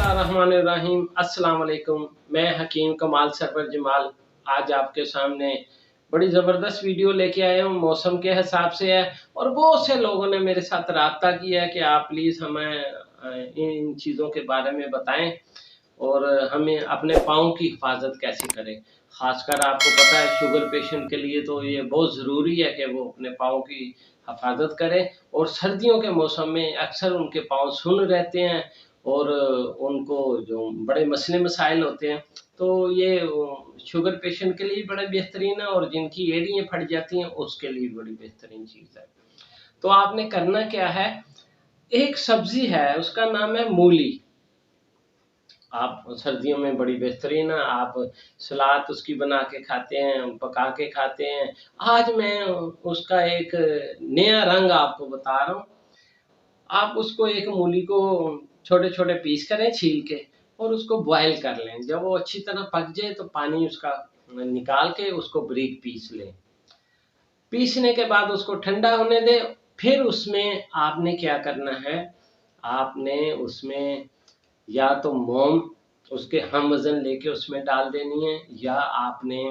बिस्मिल्लाहिर्रहमानिर्रहीम। अस्सलाम वालेकुम। मैं हकीम कमाल सरवर जमाल आज आपके सामने बड़ी ज़बरदस्त वीडियो लेके आया हूँ। मौसम के हिसाब से है और बहुत से लोगों ने मेरे साथ राब्ता किया है कि आप प्लीज़ हमें इन चीज़ों के बारे में बताएं और हमें अपने पाँव की हिफाजत कैसे करें। ख़ासकर आपको पता है शुगर पेशेंट के लिए तो ये बहुत ज़रूरी है कि वो अपने पाँव की हिफाजत करें। और सर्दियों के मौसम में अक्सर उनके पाँव सुन्न रहते हैं और उनको जो बड़े मसले मसाइल होते हैं, तो ये शुगर पेशेंट के लिए बड़ा बेहतरीन है और जिनकी एड़ियाँ फट जाती हैं उसके लिए बड़ी बेहतरीन चीज़ है। तो आपने करना क्या है, एक सब्जी है उसका नाम है मूली। आप सर्दियों में बड़ी बेहतरीन है, आप सलाद उसकी बना के खाते हैं, पका के खाते हैं। आज मैं उसका एक नया रंग आपको बता रहा हूँ। आप उसको एक मूली को छोटे छोटे पीस करें छील के और उसको बॉयल कर लें। जब वो अच्छी तरह पक जाए तो पानी उसका निकाल के उसको बारीक पीस लें। पीसने के बाद उसको ठंडा होने दें। फिर उसमें आपने क्या करना है, आपने उसमें या तो मोम उसके हम वज़न लेके उसमें डाल देनी है, या आपने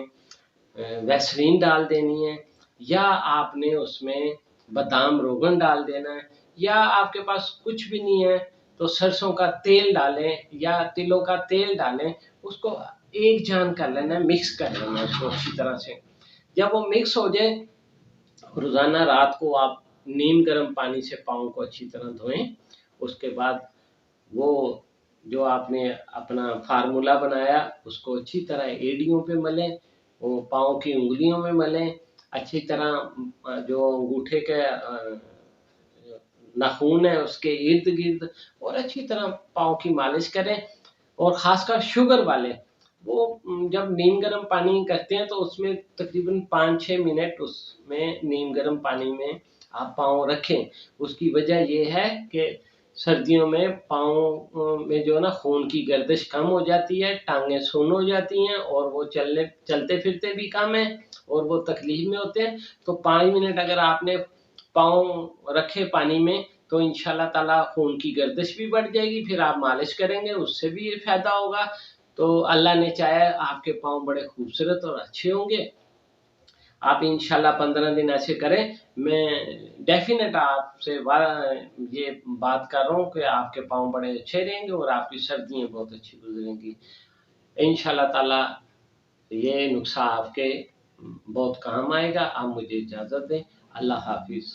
वैसलीन डाल देनी है, या आपने उसमें बादाम रोगन डाल देना है, या आपके पास कुछ भी नहीं है तो सरसों का तेल डालें या तिलों का तेल डालें। उसको एक जान कर लेना है, मिक्स कर लेना है उसको अच्छी तरह से। जब वो मिक्स हो जाए, रोज़ाना रात को आप नीम गर्म पानी से पाँव को अच्छी तरह धोएं। उसके बाद वो जो आपने अपना फार्मूला बनाया उसको अच्छी तरह एड़ियों पे मलें, वो पाँव की उंगलियों में मलें अच्छी तरह। जो अंगूठे के नाखून है उसके इर्द गिर्द और अच्छी तरह पाँव की मालिश करें। और ख़ासकर शुगर वाले वो जब नीम गर्म पानी करते हैं तो उसमें तकरीबन 5-6 मिनट उसमें नीम गर्म पानी में आप पाँव रखें। उसकी वजह ये है कि सर्दियों में पाँव में जो ना खून की गर्दिश कम हो जाती है, टांगें सुन्न हो जाती हैं और वो चलते फिरते भी कम है और वो तकलीफ में होते हैं। तो 5 मिनट अगर आपने पाँव रखे पानी में तो इंशाल्लाह ताला खून की गर्दिश भी बढ़ जाएगी। फिर आप मालिश करेंगे उससे भी फायदा होगा। तो अल्लाह ने चाहे आपके पाँव बड़े खूबसूरत और अच्छे होंगे। आप इंशाल्लाह 15 दिन ऐसे करें। मैं डेफिनेट आपसे ये बात कर रहा हूँ कि आपके पाँव बड़े अच्छे रहेंगे और आपकी सर्दियाँ बहुत अच्छी गुजरेंगी इंशाल्लाह ताला। ये नुस्खा आपके बहुत काम आएगा। आप मुझे इजाज़त दें। अल्लाह हाफिज़।